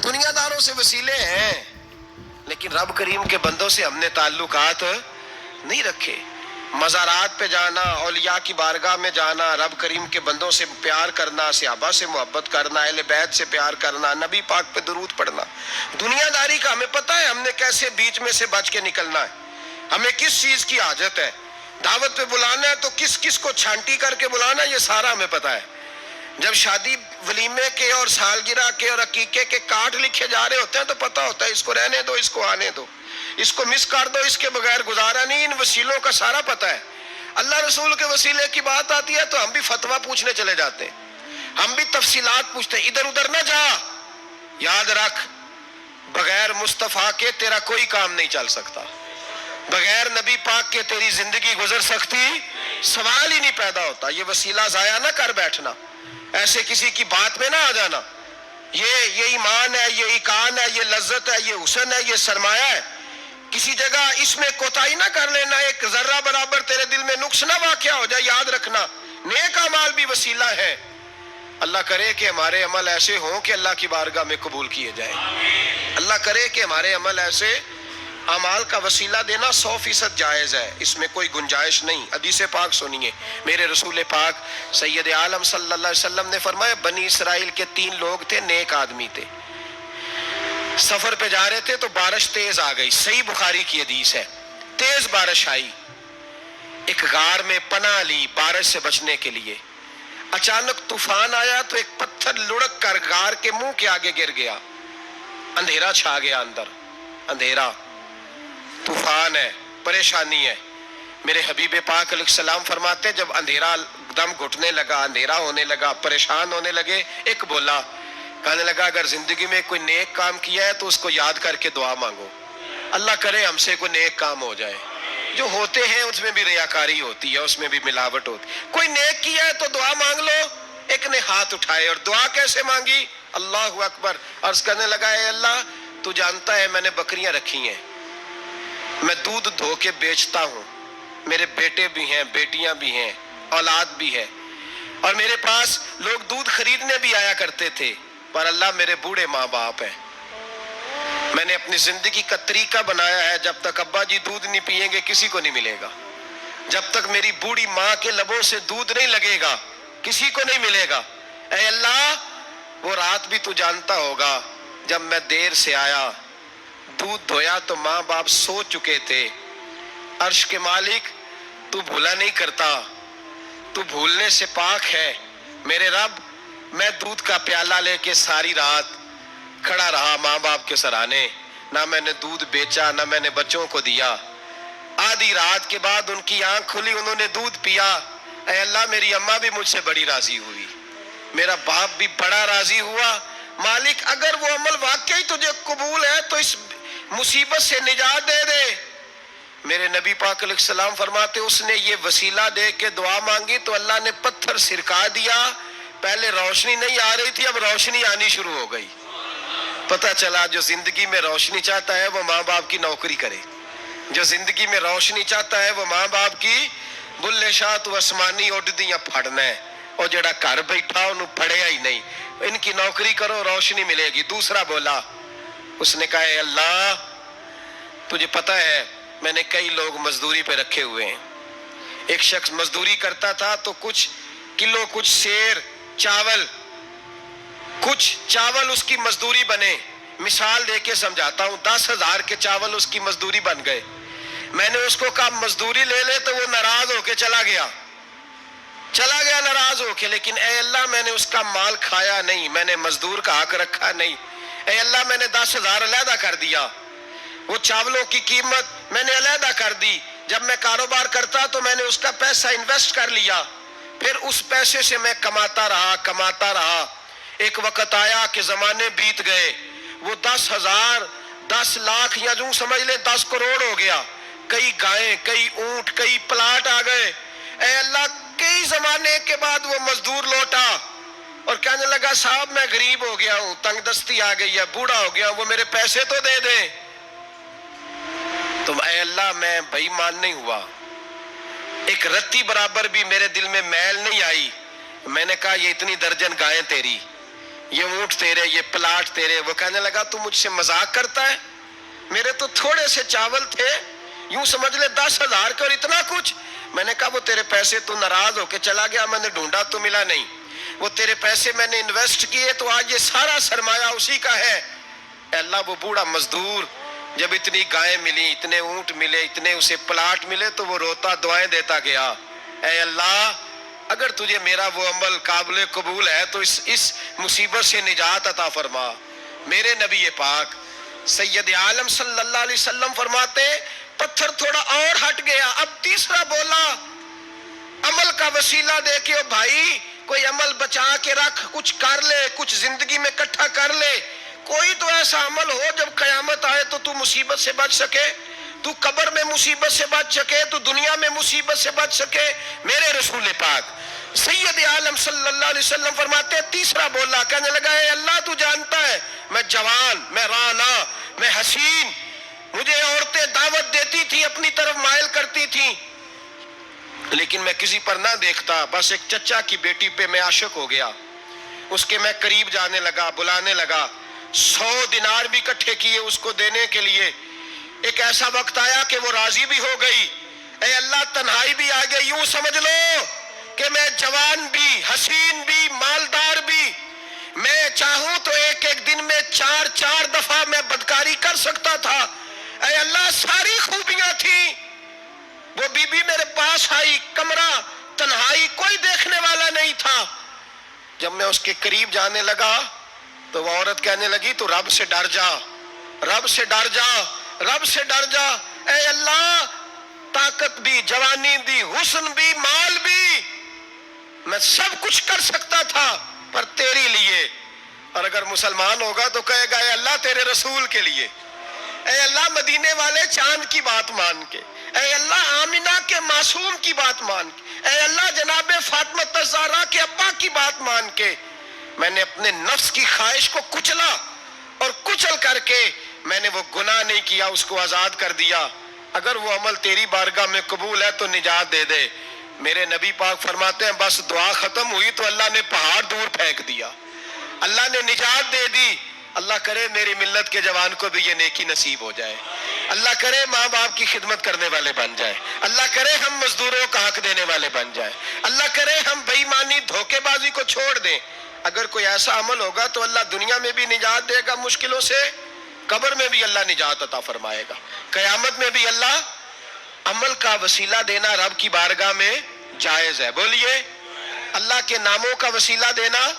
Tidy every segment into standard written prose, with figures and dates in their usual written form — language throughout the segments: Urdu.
دنیا داروں سے وسیلے ہیں لیکن رب کریم کے بندوں سے ہم نے تعلقات نہیں رکھے. مزارات پہ جانا، اولیاء کی بارگاہ میں جانا، رب کریم کے بندوں سے پیار کرنا، صحابہ سے محبت کرنا، اہل بیت سے پیار کرنا، نبی پاک پہ درود پڑھنا، دنیا داری کا ہمیں پتہ ہے ہم نے کیسے بیچ میں سے بچ کے نکلنا ہے، ہمیں کس چیز کی حاجت ہے. دعوت پہ بلانا ہے تو کس کس کو چھانٹی کر کے بلانا ہے، یہ سارا ہمیں پتہ ہے. جب شادی ولیمے کے اور سالگرہ کے اور عقیقے کے کارڈ لکھے جا رہے ہوتے ہیں تو پتہ ہوتا ہے اس کو رہنے دو، اس کو آنے دو، اس کو مس کر دو، اس کے بغیر گزارا نہیں. ان وسیلوں کا سارا پتہ ہے. اللہ رسول کے وسیلے کی بات آتی ہے تو ہم بھی فتویٰ پوچھنے چلے جاتے ہیں، ہم بھی تفصیلات پوچھتے ہیں. ادھر ادھر نہ جا، یاد رکھ بغیر مصطفیٰ کے تیرا کوئی کام نہیں چل سکتا، بغیر نبی پاک کے تیری زندگی گزر سکتی سوال ہی نہیں پیدا ہوتا. یہ وسیلہ ضائع نہ کر بیٹھنا، ایسے کسی کی بات میں نہ آ جانا. یہ ایمان ہے، یہ ایقان ہے، یہ لذت ہے، یہ حسن ہے، یہ سرمایہ ہے. کسی جگہ اس میں کوتاہی نہ کر لینا، ایک ذرہ برابر تیرے دل میں نقص نہ واقع ہو جائے. یاد رکھنا نیک اعمال بھی وسیلہ ہے. اللہ کرے کہ ہمارے عمل ایسے ہوں کہ اللہ کی بارگاہ میں قبول کیے جائیں. اللہ کرے کہ ہمارے عمل ایسے اعمال کا وسیلہ دینا 100% جائز ہے، اس میں کوئی گنجائش نہیں. حدیث پاک سنیے، میرے رسول پاک سید عالم صلی اللہ علیہ وسلم نے فرمایا بنی اسرائیل کے 3 لوگ تھے، نیک آدمی تھے. سفر پہ جا رہے تھے تو بارش تیز آ گئی، صحیح بخاری کی حدیث ہے. تیز بارش آئی، ایک غار میں پناہ لی بارش سے بچنے کے لیے. اچانک طوفان آیا تو ایک پتھر لڑک کر غار کے منہ کے آگے گر گیا. اندھیرا چھا گیا اندر، اندھیرا، طوفان ہے، پریشانی ہے. میرے حبیب پاک علیہ السلام فرماتے جب اندھیرا دم گھٹنے لگا، اندھیرا ہونے لگا، پریشان ہونے لگے، ایک بولا، کہنے لگا اگر زندگی میں کوئی نیک کام کیا ہے تو اس کو یاد کر کے دعا مانگو. اللہ کرے ہم سے کوئی نیک کام ہو جائے. جو ہوتے ہیں اس میں بھی ریاکاری ہوتی ہے، اس میں بھی ملاوٹ ہوتی. کوئی نیک کیا ہے تو دعا مانگ لو. ایک نے ہاتھ اٹھائے اور دعا کیسے مانگی؟ اللہ اکبر. عرض کرنے لگا اے اللہ تو جانتا ہے میں نے بکریاں رکھی ہیں، میں دودھ دھو کے بیچتا ہوں، میرے بیٹے بھی ہیں، بیٹیاں بھی ہیں، اولاد بھی ہے، اور میرے پاس لوگ دودھ خریدنے بھی آیا کرتے تھے، پر اللہ میرے بوڑھے ماں باپ ہیں. میں نے اپنی زندگی کا طریقہ بنایا ہے جب تک ابا جی دودھ نہیں پئیں گے کسی کو نہیں ملے گا، جب تک میری بوڑھی ماں کے لبوں سے دودھ نہیں لگے گا کسی کو نہیں ملے گا. اے اللہ وہ رات بھی تو جانتا ہوگا جب میں دیر سے آیا، دودھ دھویا تو ماں باپ سو چکے تھے. عرش کے مالک تو بھولا نہیں کرتا، تو بھولنے سے پاک ہے. میرے رب میں دودھ کا پیالہ لے کے ساری رات کھڑا رہا ماں باپ کے سرانے، نہ میں نے دودھ بیچا نہ میں نے بچوں کو دیا. آدھی رات کے بعد ان کی آنکھ کھلی، انہوں نے دودھ پیا. اے اللہ میری اماں بھی مجھ سے بڑی راضی ہوئی، میرا باپ بھی بڑا راضی ہوا. مالک اگر وہ عمل واقعی تجھے قبول ہے تو اس مصیبت سے نجات دے دے. میرے نبی پاک علیہ السلام فرماتے اس نے یہ وسیلہ دے کے دعا مانگی تو اللہ نے پتھر سرکا دیا. پہلے روشنی نہیں آ رہی تھی، اب روشنی آنی شروع ہو گئی. پتہ چلا جو زندگی میں روشنی چاہتا ہے وہ ماں باپ کی نوکری کرے، جو زندگی میں روشنی چاہتا ہے وہ ماں باپ کی بلے شاہ تو آسمانی اڈدیاں پھڑنا ہے، اور جڑا گھر بیٹھا انہوں پڑھیا ہی نہیں. ان کی نوکری کرو روشنی ملے گی. دوسرا بولا، اس نے کہا اے اللہ تجھے پتہ ہے میں نے کئی لوگ مزدوری پہ رکھے ہوئے ہیں. ایک شخص مزدوری کرتا تھا تو کچھ کلو کچھ سیر چاول، کچھ چاول اس کی مزدوری بنے. مثال دے کے سمجھاتا ہوں، 10,000 کے چاول اس کی مزدوری بن گئے. میں نے اس کو کہا مزدوری لے لے تو وہ ناراض ہو کے چلا گیا ناراض ہو کے. لیکن اے اللہ میں نے اس کا مال کھایا نہیں، میں نے مزدور کا حق رکھا نہیں. اے اللہ میں نے 10,000 علیحدہ کر دیا، وہ چاولوں کی قیمت میں نے علیحدہ کر دی. جب میں کاروبار کرتا تو میں نے اس کا پیسہ انویسٹ کر لیا، پھر اس پیسے سے میں کماتا رہا. ایک وقت آیا کہ زمانے بیت گئے، وہ 10,000 10 لاکھ یا جو سمجھ لے 10 کروڑ ہو گیا. کئی گائیں، کئی اونٹ، کئی پلاٹ آ گئے. اے اللہ کئی زمانے کے بعد وہ مزدور لوٹا اور کہنے لگا صاحب میں غریب ہو گیا ہوں، تنگ دستی آ گئی ہے، بوڑھا ہو گیا ہوں، وہ میرے پیسے تو دے دیں. تو اے اللہ میں بے ایمان نہیں ہوا، ایک رتی برابر بھی میرے دل میں میل نہیں آئی. میں نے کہا یہ اتنی درجن گائیں تیری، یہ اونٹ تیرے، یہ پلاٹ تیرے۔ وہ کہنے لگا تو مجھ سے مذاق کرتا ہے؟ میرے تو تھوڑے سے چاول تھے، یوں سمجھ لے 10,000 کے، اور اتنا کچھ۔ میں نے کہا وہ تیرے پیسے تو ناراض ہو کے چلا گیا، میں نے ڈھونڈا تو ملا نہیں، وہ تیرے پیسے میں نے انویسٹ کیے تو آج یہ سارا سرمایہ اسی کا ہے۔ اے اللہ وہ بوڑھا مزدور جب اتنی گائیں ملی، اتنے اونٹ ملے، اتنے اسے پلاٹ ملے تو وہ روتا دعائیں دیتا گیا، اے اللہ اگر تجھے میرا وہ عمل قابل قبول ہے تو اس مصیبت سے نجات عطا فرما۔ میرے نبی پاک سید عالم صلی اللہ علیہ وسلم فرماتے پتھر تھوڑا اور ہٹ گیا، اب تیسرا بولا عمل کا وسیلہ دے کے، او بھائی کوئی عمل بچا کے رکھ، کچھ کر لے، کچھ زندگی میں اکٹھا کر لے، کوئی تو ایسا عمل ہو جب قیامت آئے تو تو مصیبت سے بچ سکے، تو قبر میں مصیبت سے بچ سکے، تو دنیا میں مصیبت سے بچ سکے۔ میرے رسول پاک سید عالم صلی اللہ علیہ وسلم فرماتے تیسرا بولا، کہنے لگا اے اللہ تو جانتا ہے میں جوان، میں رانا، میں حسین، مجھے عورتیں دعوت دیتی تھی، اپنی طرف مائل کرتی تھی، لیکن میں کسی پر نہ دیکھتا، بس ایک چچا کی بیٹی پہ میں عاشق ہو گیا، اس کے میں قریب جانے لگا، بلانے لگا، 100 دینار بھی اکٹھے کیے اس کو دینے کے لیے۔ ایک ایسا وقت آیا کہ وہ راضی بھی ہو گئی، اے اللہ تنہائی بھی آ گئی، یوں سمجھ لو کہ میں جوان بھی، حسین بھی، مالدار بھی، میں چاہوں تو ایک ایک دن میں 4 دفعہ میں بدکاری کر سکتا تھا، اے اللہ ساری خوبیاں تھیں۔ وہ بی بی میرے پاس آئی، کمرہ تنہائی، کوئی دیکھنے والا نہیں تھا۔ جب میں اس کے قریب جانے لگا تو وہ عورت کہنے لگی تو رب سے ڈر جا، رب سے ڈر جا، رب سے ڈر جا، اے اللہ طاقت بھی، جوانی بھی، حسن بھی، مال بھی، میں سب کچھ کر سکتا تھا پر تیری لیے، اور اگر مسلمان ہوگا تو کہے گا اے اللہ تیرے رسول کے لیے، اے اللہ مدینے والے چاند کی بات مان کے، اے اللہ آمنہ کے معصوم کی بات مان کے، اے اللہ جناب فاطمہ الزہرا کے ابا کی بات مان کے، میں نے اپنے نفس کی خواہش کو کچلا اور کچل کر کے میں نے وہ گناہ نہیں کیا، اس کو آزاد کر دیا۔ اگر وہ عمل تیری بارگاہ میں قبول ہے تو نجات دے دے۔ میرے نبی پاک فرماتے ہیں بس دعا ختم ہوئی تو اللہ نے پہاڑ دور پھینک دیا، اللہ نے نجات دے دی۔ اللہ کرے میری ملت کے جوان کو بھی یہ نیکی نصیب ہو جائے، اللہ کرے ماں باپ کی خدمت کرنے والے بن جائے، اللہ کرے ہم مزدوروں کا حق دینے والے بن جائے، اللہ کرے ہم بے ایمانی دھوکے بازی کو چھوڑ دیں۔ اگر کوئی ایسا عمل ہوگا تو اللہ دنیا میں بھی نجات دے گا مشکلوں سے، قبر میں بھی اللہ نجات عطا فرمائے گا، قیامت میں بھی اللہ۔ عمل کا وسیلہ دینا رب کی بارگاہ میں جائز ہے، بولیے اللہ کے ناموں کا وسیلہ دینا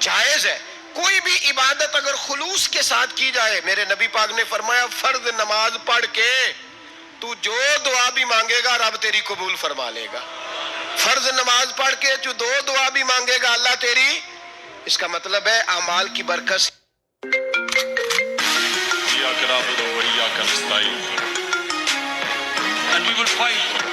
جائز ہے۔ کوئی بھی عبادت اگر خلوص کے ساتھ کی جائے، میرے نبی پاک نے فرمایا فرض نماز پڑھ کے تو جو دعا بھی مانگے گا رب تیری قبول فرما لے گا، فرض نماز پڑھ کے جو دعا بھی مانگے گا اللہ تیری، اس کا مطلب ہے اعمال کی برکت سے۔ And we will fight.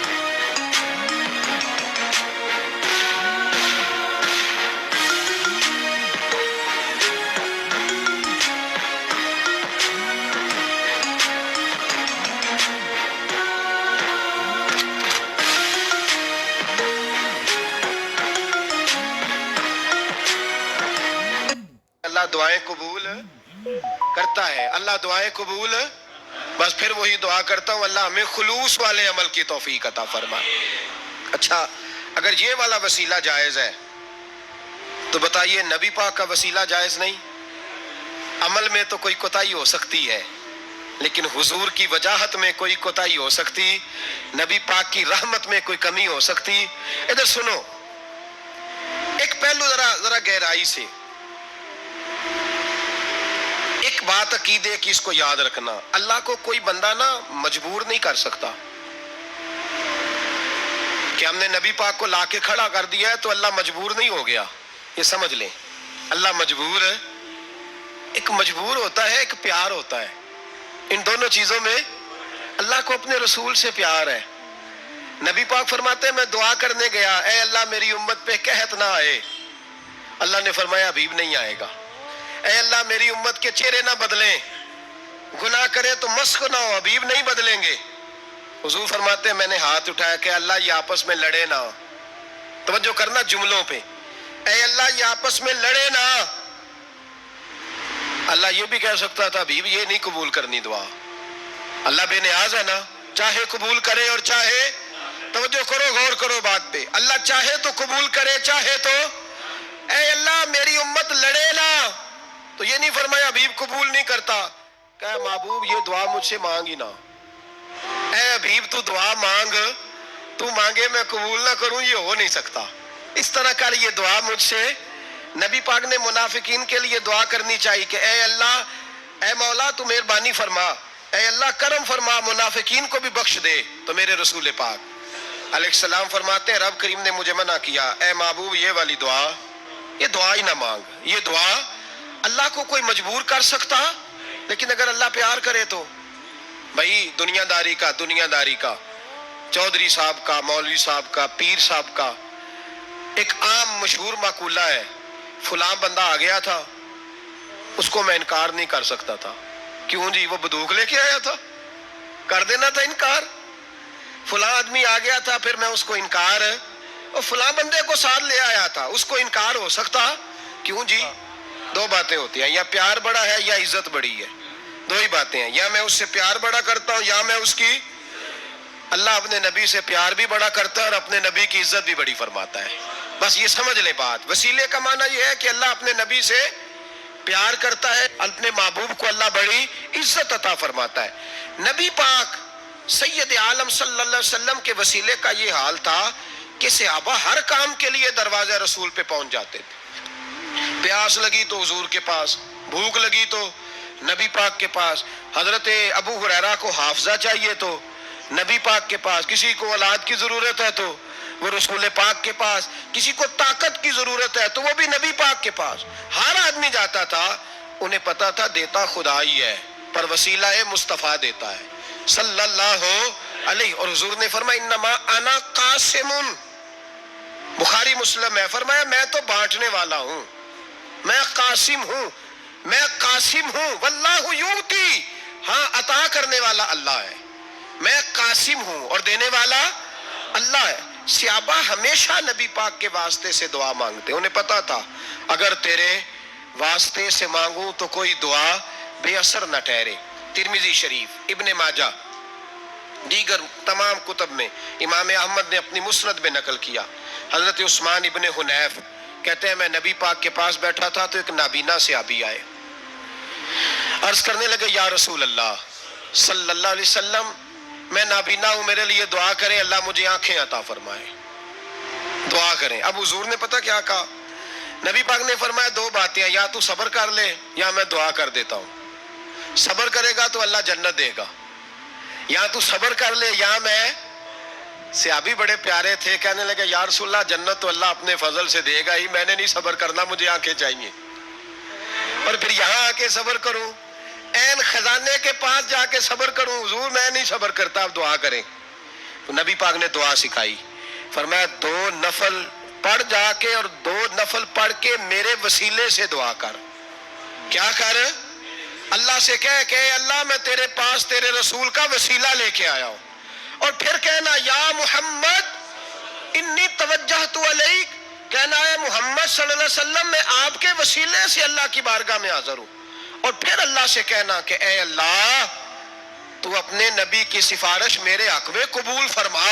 اللہ دعائیں قبول کرتا ہے، اللہ دعائیں قبول، بس پھر وہی دعا کرتا ہوں اللہ ہمیں خلوص والے عمل کی توفیق عطا فرما۔ اچھا اگر یہ والا وسیلہ جائز ہے تو بتائیے نبی پاک کا وسیلہ جائز نہیں؟ عمل میں تو کوئی کوتاہی ہو سکتی ہے لیکن حضور کی وجاہت میں کوئی کوتاہی ہو سکتی، نبی پاک کی رحمت میں کوئی کمی ہو سکتی۔ ادھر سنو ایک پہلو ذرا گہرائی سے، ایک بات عقیدے کی اس کو یاد رکھنا، اللہ کو کوئی بندہ نا مجبور نہیں کر سکتا کہ ہم نے نبی پاک کو لا کے کھڑا کر دیا ہے تو اللہ مجبور نہیں ہو گیا، یہ سمجھ لیں اللہ مجبور ہے۔ ایک مجبور ہوتا ہے، ایک پیار ہوتا ہے، ان دونوں چیزوں میں اللہ کو اپنے رسول سے پیار ہے۔ نبی پاک فرماتے ہیں میں دعا کرنے گیا، اے اللہ میری امت پہ قحط نہ آئے، اللہ نے فرمایا حبیب نہیں آئے گا۔ اے اللہ میری امت کے چہرے نہ بدلیں، گناہ کرے تو مسخ نہ ہو، حبیب نہیں بدلیں گے۔ حضور فرماتے ہیں میں نے ہاتھ اٹھایا کہ اللہ یہ آپس میں لڑے نہ، توجہ کرنا جملوں پہ، اے اللہ یہ آپس میں لڑے نہ، اللہ یہ بھی کہہ سکتا تھا حبیب یہ نہیں قبول کرنی دعا. اللہ بے نیاز ہے نا, چاہے قبول کرے اور چاہے, توجہ کرو, غور کرو بات پہ, اللہ چاہے تو قبول کرے, چاہے تو اے اللہ میری امت لڑے نا, تو یہ نہیں فرمایا حبیب قبول نہیں کرتا, کہ محبوب یہ دعا مجھ سے مانگ ہی نہ. اے حبیب تو دعا مانگ, تو مانگے میں قبول نہ کروں, یہ ہو نہیں سکتا. اس طرح کر یہ دعا مجھ سے. نبی پاک نے منافقین کے لیے دعا کرنی چاہیے کہ اے اللہ, اے مولا تو مہربانی فرما, اے اللہ کرم فرما, منافقین کو بھی بخش دے. تو میرے رسول پاک علیہ السلام فرماتے ہیں رب کریم نے مجھے منع کیا, اے محبوب یہ والی دعا, یہ دعا ہی نہ مانگ. یہ دعا اللہ کو کوئی مجبور کر سکتا, لیکن اگر اللہ پیار کرے تو. بھائی دنیا داری کا, چودھری صاحب کا, مولوی صاحب کا, پیر صاحب کا ایک عام مشہور مقولہ ہے, فلاں بندہ آ گیا تھا, اس کو میں انکار نہیں کر سکتا تھا. کیوں جی, وہ بندوق لے کے آیا تھا, کر دینا تھا انکار. فلاں آدمی آ گیا تھا, پھر میں اس کو انکار, اور فلاں بندے کو ساتھ لے آیا تھا, اس کو انکار ہو سکتا. کیوں جی, دو باتیں ہوتی ہیں, یا پیار بڑا ہے یا عزت بڑی ہے. دو ہی باتیں ہیں, یا میں اس سے پیار بڑا کرتا ہوں یا میں اس کی. اللہ اپنے نبی سے پیار بھی بڑا کرتا ہے اور اپنے نبی کی عزت بھی بڑی فرماتا ہے. بس یہ سمجھ لیں بات. وسیلے کا معنی یہ ہے کہ اللہ اپنے نبی سے پیار کرتا ہے, اپنے محبوب کو اللہ بڑی عزت عطا فرماتا ہے. نبی پاک سید عالم صلی اللہ علیہ وسلم کے وسیلے کا یہ حال تھا کہ صحابہ ہر کام کے لیے دروازہ رسول پہ پہنچ جاتے تھے. پیاس لگی تو حضور کے پاس, بھوک لگی تو نبی پاک کے پاس, حضرت ابو ہریرہ کو حافظہ چاہیے تو نبی پاک کے پاس, کسی کو اولاد کی ضرورت ہے تو وہ رسول پاک کے پاس, کسی کو طاقت کی ضرورت ہے تو وہ بھی نبی پاک کے پاس. ہر آدمی جاتا تھا, انہیں پتا تھا دیتا خدا ہی ہے, پر وسیلہ مصطفیٰ دیتا ہے صلی اللہ علیہ. اور حضور نے فرمایا انما انا قاسم, بخاری مسلم ہے, فرمایا میں تو بانٹنے والا ہوں, میں قاسم ہوں, میں قاسم ہوں. واللہ یؤتی, ہاں عطا کرنے والا اللہ ہے, میں قاسم ہوں اور دینے والا اللہ ہے. صحابہ ہمیشہ نبی پاک کے واسطے سے دعا مانگتے, انہیں پتا تھا اگر تیرے واسطے سے مانگوں تو کوئی دعا بے اثر نہ ٹھہرے. ترمذی شریف, ابن ماجہ, دیگر تمام کتب میں, امام احمد نے اپنی مسند میں نقل کیا. حضرت عثمان ابن حنیف کہتے ہیں میں نبی پاک کے پاس بیٹھا تھا تو ایک نابینا صحابی آئے, عرض کرنے لگے یا رسول اللہ صلی اللہ علیہ وسلم, میں نابینا ہوں, میرے لیے دعا کریں, اللہ مجھے آنکھیں عطا فرمائے, دعا کریں. اب حضور نے پتہ کیا کہا, نبی پاک نے فرمایا دو باتیں ہیں, یا تو صبر کر لے یا میں دعا کر دیتا ہوں. صبر کرے گا تو اللہ جنت دے گا, یا تو صبر کر لے یا میں. صحابی بڑے پیارے تھے, کہنے لگے یا رسول اللہ جنت تو اللہ اپنے فضل سے دے گا ہی, میں نے نہیں صبر کرنا, مجھے آنکھیں چاہیے, اور پھر یہاں آ کے صبر کروں, این خزانے کے پاس جا کے صبر کروں, حضور میں نہیں صبر کرتا, اب دعا کریں. تو نبی پاک نے دعا سکھائی, فرمایا 2 نفل پڑھ جا کے اور 2 نفل پڑھ کے میرے وسیلے سے دعا کر. کیا کر, اللہ سے کہہ کہ اللہ میں تیرے پاس تیرے رسول کا وسیلہ لے کے آیا ہوں, اور پھر کہنا یا محمد انی توجہت الیک, کہنا ہے محمد صلی اللہ علیہ وسلم میں آپ کے وسیلے سے اللہ کی بارگاہ میں حاضر ہوں. اور پھر اللہ سے کہنا کہ اے اللہ تو اپنے نبی کی سفارش میرے حق میں قبول فرما.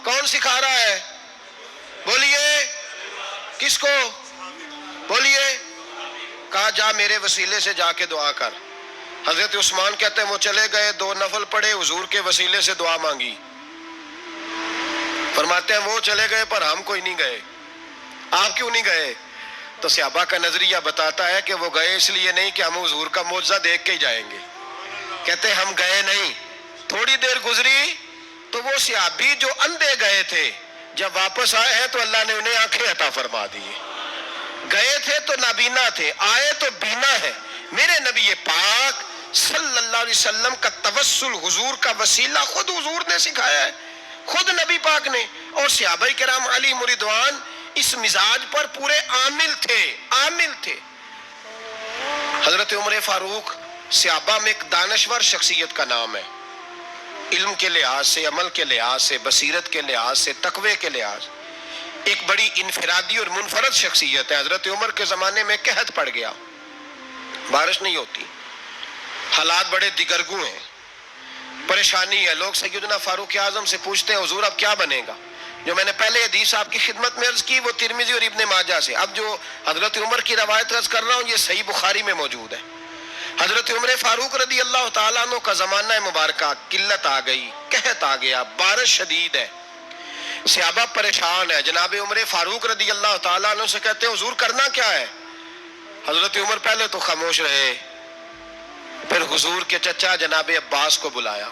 کون سکھا رہا ہے, بولیے کس کو, بولیے. کہا جا میرے وسیلے سے جا کے دعا کر. حضرت عثمان کہتے ہیں وہ چلے گئے, 2 نفل پڑھے, حضور کے وسیلے سے دعا مانگی. فرماتے ہیں وہ چلے گئے پر ہم کوئی نہیں گئے. آپ کیوں نہیں گئے؟ تو صحابہ کا نظریہ بتاتا ہے کہ وہ گئے اس لیے نہیں کہ ہم حضور کا معجزہ دیکھ کے ہی جائیں گے. کہتے ہم گئے نہیں. تھوڑی دیر گزری تو وہ صحابی جو اندھے گئے تھے جب واپس آئے ہیں تو اللہ نے انہیں آنکھیں عطا فرما دی. گئے تھے تو نابینا تھے, آئے تو بینا ہے. میرے نبی پاک صلی اللہ علیہ وسلم کا توسل, حضور کا وسیلہ خود حضور نے سکھایا ہے, خود نبی پاک نے. اور صحابہ کرام علیہم رضوان اس مزاج پر پورے عامل تھے. حضرت عمر فاروق صحابہ میں ایک دانشور شخصیت کا نام ہے, علم کے لحاظ سے, عمل کے لحاظ سے, بصیرت کے لحاظ سے, تقوی کے لحاظ, ایک بڑی انفرادی اور منفرد شخصیت ہے. حضرت عمر کے زمانے میں قحط پڑ گیا, بارش نہیں ہوتی، حالات بڑے دگرگوں ہیں، پریشانی ہے. لوگ سیدنا فاروق اعظم سے پوچھتے ہیں حضور اب کیا بنے گا؟ جو میں نے پہلے حدیث آپ کی خدمت میں عرض کی وہ ترمذی اور ابن ماجہ سے. اب جو حضرت عمر کی روایت عرض کر رہا ہوں یہ صحیح بخاری میں موجود ہے. حضرت عمر فاروق رضی اللہ تعالیٰ عنہ کا زمانہ مبارکہ، قلت آ گئی، قحط آ گیا، بارش شدید ہے، صحابہ پریشان ہے. جناب عمر فاروق رضی اللہ تعالیٰ عنہ سے کہتے ہیں حضور کرنا کیا ہے؟ حضرت عمر پہلے تو خاموش رہے، پھر حضور کے چچا جناب عباس کو بلایا،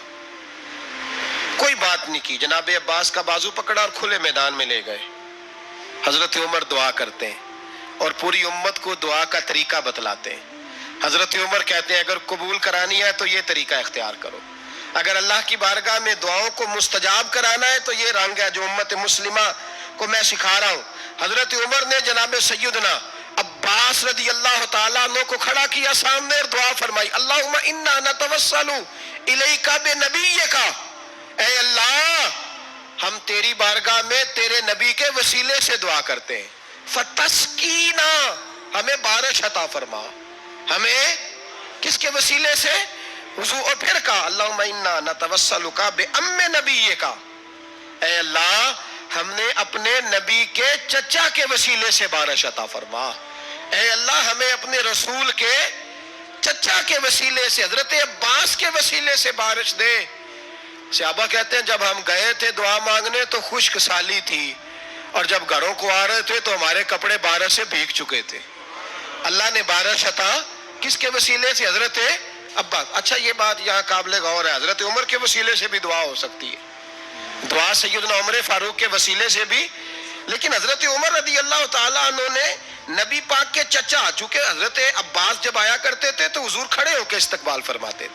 کوئی بات نہیں کی. جناب عباس کا بازو پکڑا اور کھلے میدان میں لے گئے. حضرت عمر دعا کرتے ہیں اور پوری امت کو دعا کا طریقہ بتلاتے ہیں. حضرت عمر کہتے ہیں اگر قبول کرانی ہے تو یہ طریقہ اختیار کرو، اگر اللہ کی بارگاہ میں دعاؤں کو مستجاب کرانا ہے تو یہ رنگ ہے جو امت مسلمہ کو میں سکھا رہا ہوں. حضرت عمر نے جناب سیدنا عباس رضی اللہ تعالیٰ عنہ کو کھڑا کیا سامنے اور دعا فرمائی، اللہم انا نتوسل الیک بنبیک، اے اللہ ہم تیری بارگاہ میں تیرے نبی کے وسیلے سے دعا کرتے ہیں، فتسقینا، ہمیں بارش عطا فرما. ہمیں کس کے وسیلے سے؟ حضور. اور پھر کہا اللہم انا نتوسلک بام نبیک، اے اللہ ہم نے اپنے نبی کے چچا کے وسیلے سے بارش عطا فرما. اے اللہ ہمیں اپنے رسول کے چچا کے وسیلے سے، حضرت عباس کے وسیلے سے بارش دے. صحابہ کہتے ہیں جب ہم گئے تھے دعا مانگنے تو خشک سالی تھی، اور جب گھروں کو آ رہے تھے تو ہمارے کپڑے بارش سے بھیگ چکے تھے. اللہ نے بارش عطا کس کے وسیلے سے؟ حضرت عباس. اچھا یہ بات یہاں قابل غور ہے، حضرت عمر کے وسیلے سے بھی دعا ہو سکتی ہے، دعا سیدنا عمر فاروق کے وسیلے سے بھی. لیکن حضرت عمر رضی اللہ تعالیٰ عنہ نے نبی پاک کے چچا، چونکہ حضرت عباس جب آیا کرتے تھے تو حضور کھڑے ہو کے استقبال فرماتے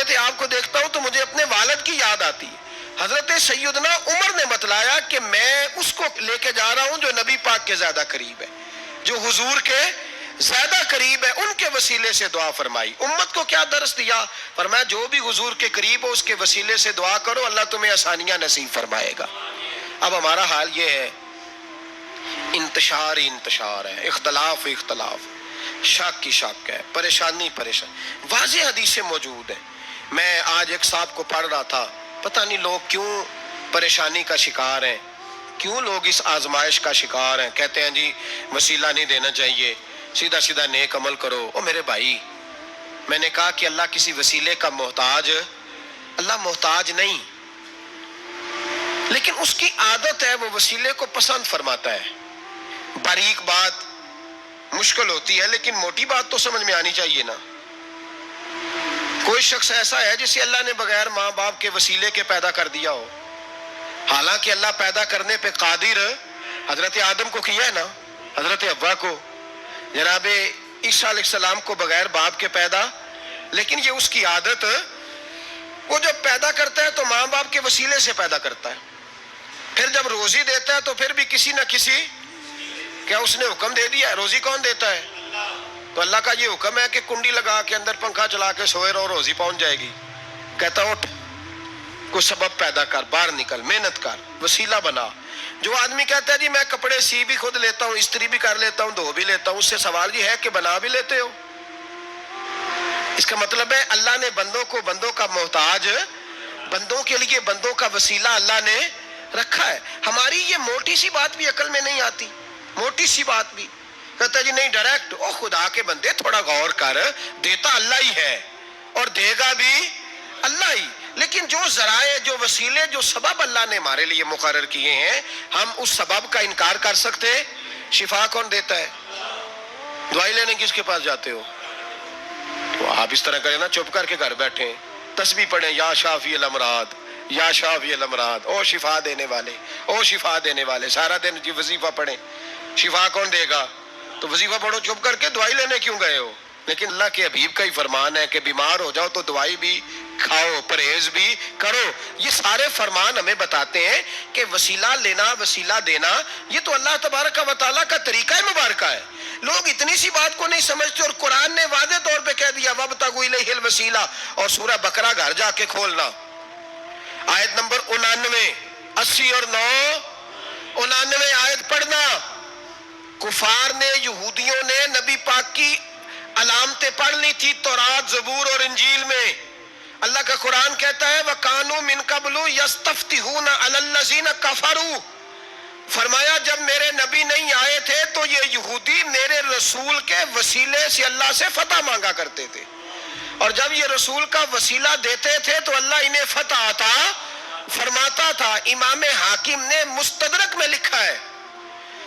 تھے آپ کو دیکھتا ہوں تو مجھے اپنے والد کی یاد آتی ہے. حضرت سیدنا عمر نے بتلایا کہ میں اس کو لے کے جا رہا ہوں جو نبی پاک کے زیادہ قریب ہے، جو حضور کے زیادہ قریب ہے، ان کے وسیلے سے دعا فرمائی. امت کو کیا درس دیا؟ فرمایا جو بھی حضور کے قریب ہو اس کے وسیلے سے دعا کرو، اللہ تمہیں آسانیاں نصیب فرمائے گا. اب ہمارا حال یہ ہے، انتشار ہی انتشار ہے، اختلاف ہی اختلاف، شک کی شک ہے، پریشانی پریشانی. واضح حدیثیں موجود ہیں. میں آج ایک صاحب کو پڑھ رہا تھا، پتہ نہیں لوگ کیوں پریشانی کا شکار ہیں، کیوں لوگ اس آزمائش کا شکار ہیں. کہتے ہیں جی وسیلہ نہیں دینا چاہیے، سیدھا سیدھا نیک عمل کرو. او میرے بھائی، میں نے کہا کہ اللہ کسی وسیلے کا محتاج، اللہ محتاج نہیں، لیکن اس کی عادت ہے وہ وسیلے کو پسند فرماتا ہے. باریک بات مشکل ہوتی ہے لیکن موٹی بات تو سمجھ میں آنی چاہیے نا. کوئی شخص ایسا ہے جسے اللہ نے بغیر ماں باپ کے وسیلے کے پیدا کر دیا ہو، حالانکہ اللہ پیدا کرنے پہ قادر. حضرت آدم کو کیا ہے نا، حضرت حوا کو، جناب عیسیٰ علیہ السلام کو بغیر باپ کے پیدا. لیکن یہ اس کی عادت، وہ جب پیدا کرتا ہے تو ماں باپ کے وسیلے سے پیدا کرتا ہے، پھر جب روزی دیتا ہے تو پھر بھی کسی نہ کسی، کیا اس نے حکم دے دیا؟ روزی کون دیتا ہے؟ تو اللہ کا یہ حکم ہے کہ کنڈی لگا کے اندر پنکھا چلا کے سوئے رہو، روزی پہنچ جائے گی. کہتا اٹھ، کوئی سبب پیدا کر، باہر نکل، محنت کر، وسیلہ بنا. جو آدمی کہتا ہے جی میں کپڑے سی بھی خود لیتا ہوں، استری بھی کر لیتا ہوں، دھو بھی لیتا ہوں، اس سے سوال یہ ہے کہ بنا بھی لیتے ہو. اس کا مطلب ہے اللہ نے بندوں کو بندوں کا محتاج، بندوں کے لیے بندوں کا وسیلہ اللہ نے رکھا ہے. ہماری یہ موٹی سی بات بھی عقل میں نہیں آتی، موٹی سی بات بھی. کہتا ہے جی نہیں ڈائریکٹ، او خدا کے بندے تھوڑا غور کر، دیتا اللہ ہی ہے اور دے گا بھی اللہ ہی. لیکن جو ذرائع، جو وسیلے، جو سبب اللہ نے ہمارے لیے مقرر کیے ہیں، ہم اس سبب کا انکار کر سکتے؟ شفا کون دیتا ہے؟ دوائی لینے کس کے پاس جاتے ہو؟ تو آپ اس طرح کریں نا، چپ کر کے گھر بیٹھیں، تسبیح پڑھیں، یا شافی الامراض، یا شافی الامراض، او شفا دینے والے، او شفا دینے والے. سارا دن جی وظیفہ پڑھیں، شفا کون دے گا؟ تو وظیفہ پڑھو چپ کر کے، دوائی لینے کیوں گئے ہو؟ لیکن اللہ کے حبیب کا ہی فرمان ہے کہ بیمار ہو جاؤ تو دوائی بھی کھاؤ، پرہیز بھی کرو. یہ سارے فرمان ہمیں بتاتے ہیں کہ وسیلہ لینا، وسیلہ دینا، یہ تو اللہ تبارک و تعالیٰ کا طریقہ مبارکہ ہے. لوگ اتنی سی بات کو نہیں سمجھتے، اور قرآن نے واضح طور پہ کہہ دیا وَابْتَغُوا إِلَيْهِ الْوَسِيلَةَ. اور سورہ بقرہ گھر جا کے کھولنا، آیت نمبر 99، 80 اور 9، 99 آیت پڑھنا. کفار نے، یہودیوں نے نبی پاک کی علامتیں پڑھ لی تھی تورات، زبور اور انجیل میں۔ اللہ کا قرآن کہتا ہے وَكَانُوا مِن قَبْلُ يَسْتَفْتِحُونَ عَلَى الَّذِينَ كَفَرُوا، فرمایا جب میرے نبی نہیں آئے تھے تو یہ یہودی میرے رسول کے وسیلے سے اللہ سے فتح مانگا کرتے تھے، اور جب یہ رسول کا وسیلہ دیتے تھے تو اللہ انہیں فتح عطا فرماتا تھا۔ امام حاکم نے مستدرک میں لکھا ہے،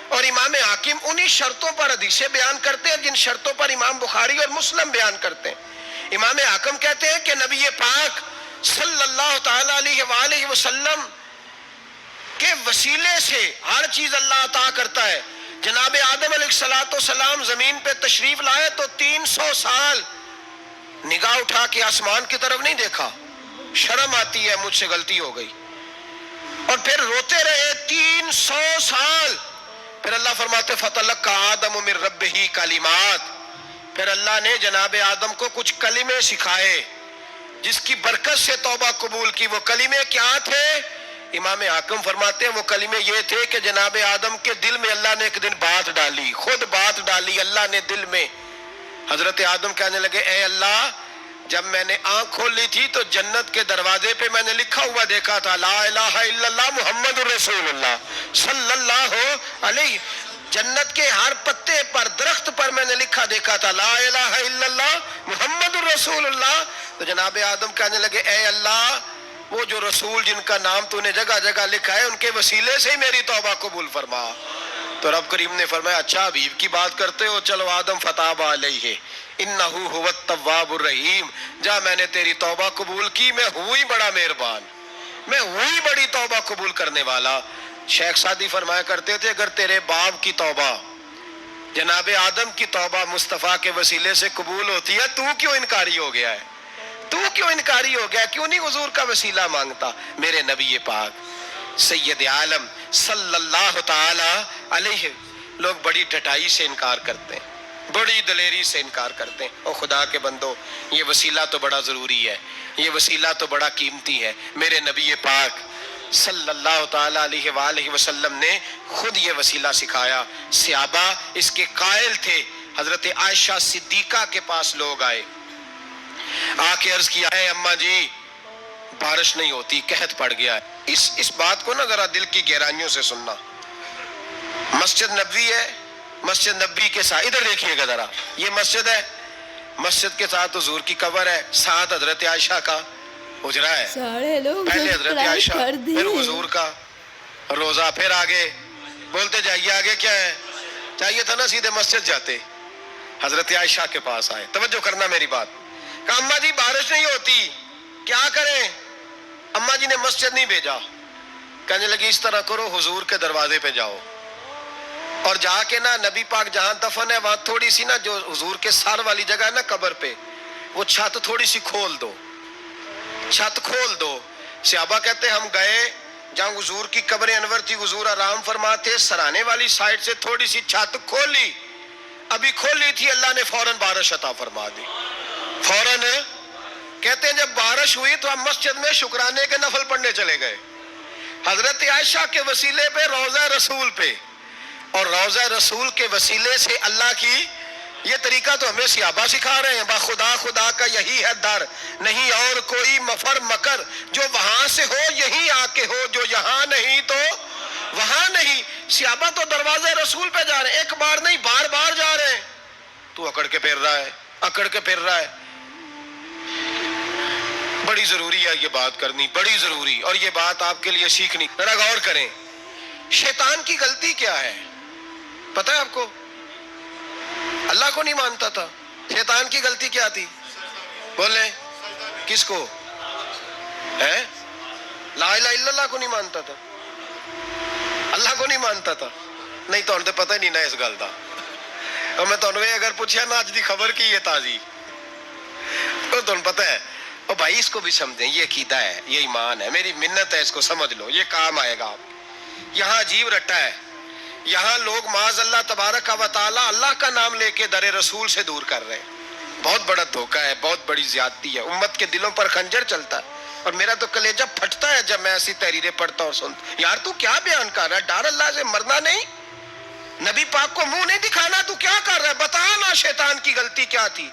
اور امام حاکم انہی شرطوں پر حدیثیں بیان کرتے ہیں جن شرطوں پر امام بخاری اور مسلم بیان کرتے ہیں۔ امام حاکم کہتے ہیں کہ نبی پاک صلی اللہ تعالی علیہ وآلہ وسلم کے وسیلے سے ہر چیز اللہ عطا کرتا ہے۔ جناب آدم علیہ السلام زمین پہ تشریف لائے تو 300 سال نگاہ اٹھا کے آسمان کی طرف نہیں دیکھا، شرم آتی ہے مجھ سے غلطی ہو گئی، اور پھر روتے رہے 300 سال۔ پھر اللہ فرماتے فَتَلَقَّى آدَمُ مِن رَبِّهِ کلمات، پھر اللہ نے جناب آدم کو کچھ کلمے سکھائے جس کی برکت سے توبہ قبول کی۔ وہ کلمے کیا تھے؟ امام حاکم فرماتے ہیں وہ کلمے یہ تھے کہ جناب آدم کے دل میں اللہ نے ایک دن بات ڈالی، خود بات ڈالی اللہ نے دل میں۔ حضرت آدم کہنے لگے اے اللہ، جب میں نے آنکھ کھولی تھی تو جنت کے دروازے پہ میں نے لکھا ہوا دیکھا تھا لا الہ الا اللہ محمد رسول اللہ صلی اللہ علیہ، جنت کے ہر پتے پر درخت پر میں نے لکھا دیکھا تھا لا الہ الا اللہ محمد رسول اللہ۔ تو جناب آدم کہنے لگے اے اللہ، وہ جو رسول جن کا نام تو نے جگہ جگہ لکھا ہے ان کے وسیلے سے ہی میری توبہ قبول فرما۔ تو رب کریم نے فرمایا اچھا حبیب کی بات کرتے ہو، چلو آدم فتاب علیہ انہ هو التواب الرحیم، جا میں نے تیری توبہ قبول کی، میں ہوئی بڑا مہربان، میں ہوئی بڑی توبہ قبول کرنے والا۔ شیخ سعدی فرمایا کرتے تھے اگر تیرے باپ کی توبہ جناب آدم کی توبہ مصطفیٰ کے وسیلے سے قبول ہوتی ہے، تو کیوں انکاری ہو گیا ہے؟ تو کیوں انکاری ہو گیا؟ کیوں نہیں حضور کا وسیلہ مانگتا؟ میرے نبی پاک سید عالم صلی اللہ تعالی علیہ، لوگ بڑی ڈٹائی سے انکار کرتے ہیں، بڑی دلیری سے انکار کرتے ہیں۔ او خدا کے بندو، یہ وسیلہ تو بڑا ضروری ہے، یہ وسیلہ تو بڑا قیمتی ہے۔ میرے نبی پاک صلی اللہ تعالی علیہ وآلہ وسلم نے خود یہ وسیلہ سکھایا۔ صحابہ اس کے قائل تھے۔ حضرت عائشہ صدیقہ کے پاس لوگ آئے، آ کے عرض کیا ہے اماں جی بارش نہیں ہوتی، قحط پڑ گیا ہے۔ اس بات کو نا ذرا دل کی گہرائیوں سے سننا۔ مسجد نبوی ہے، مسجد نبی کے ساتھ ادھر دیکھیے گا ذرا، یہ مسجد ہے، مسجد کے ساتھ حضور کی قبر ہے، ساتھ حضرت عائشہ کا حجرہ ہے، پہلے حضرت عائشہ پھر حضور کا روزہ، پھر آگے بولتے جائیے آگے کیا ہے؟ چاہیے تھا نا سیدھے مسجد جاتے۔ حضرت عائشہ کے پاس آئے، توجہ کرنا میری بات، کہا اماں جی بارش نہیں ہوتی کیا کریں؟ اماں جی نے مسجد نہیں بھیجا، کہنے لگی اس طرح کرو حضور کے دروازے پہ جاؤ اور جا کے نا نبی پاک جہاں دفن ہے وہاں تھوڑی سی نا جو حضور کے سر والی جگہ ہے نا قبر پہ، وہ چھت تھوڑی سی کھول دو، چھت کھول دو۔ صحابہ کہتے ہم گئے جہاں حضور کی قبر انور تھی، حضور آرام فرماتے، سرانے والی سائڈ سے تھوڑی سی چھت کھولی، ابھی کھولی تھی اللہ نے فوراً بارش عطا فرما دی، فوراً۔ کہتے ہیں جب بارش ہوئی تو ہم مسجد میں شکرانے کے نفل پڑھنے چلے گئے، حضرت عائشہ کے وسیلے پہ، روضہ رسول پہ، اور روضہ رسول کے وسیلے سے اللہ کی یہ طریقہ تو ہمیں صحابہ سکھا رہے ہیں۔ خدا خدا کا یہی ہے در، نہیں اور کوئی مفر مکر، جو وہاں سے ہو یہیں آ کے ہو، جو یہاں نہیں تو وہاں نہیں۔ صحابہ تو دروازہ رسول پہ جا رہے ہیں، ایک بار نہیں بار بار جا رہے ہیں، تو اکڑ کے پھر رہا ہے، اکڑ کے پھر رہا ہے۔ بڑی ضروری ہے یہ بات کرنی، بڑی ضروری، اور یہ بات آپ کے لیے سیکھنی۔ ذرا غور کریں، شیطان کی غلطی کیا ہے پتہ ہے آپ کو؟ اللہ کو نہیں مانتا تھا، شیطان کی غلطی کیا تھی؟ بولیں کس کو ہے؟ لا الہ الا اللہ کو نہیں مانتا تھا، اللہ کو نہیں مانتا تھا۔ نہیں تو پتہ ہی نہیں نا اس گل دا، اور میں تمہیں اگر پوچھا نا اج دی خبر کی ہے تازی، تو تمہیں پتہ ہے او بھائی اس کو بھی سمجھیں، یہ عقیدہ ہے، یہ ایمان ہے، میری منت ہے، اس کو سمجھ لو، یہ کام آئے گا آپ۔ یہاں عجیب رٹا ہے، یہاں لوگ معاذ اللہ تبارک و تعالی اللہ کا نام لے کے در رسول سے دور کر رہے ہیں۔ بہت بڑا دھوکہ ہے، بہت بڑی زیادتی ہے، امت کے دلوں پر خنجر چلتا ہے، اور میرا تو کلیجہ پھٹتا ہے جب میں ایسی تحریریں پڑھتا اور سنتا۔ یار تو کیا بیان کر رہا ہے؟ ڈر اللہ سے مرنا نہیں، نبی پاک کو منہ نہیں دکھانا، تو کیا کر رہا ہے؟ بتا نا شیطان کی غلطی کیا تھی۔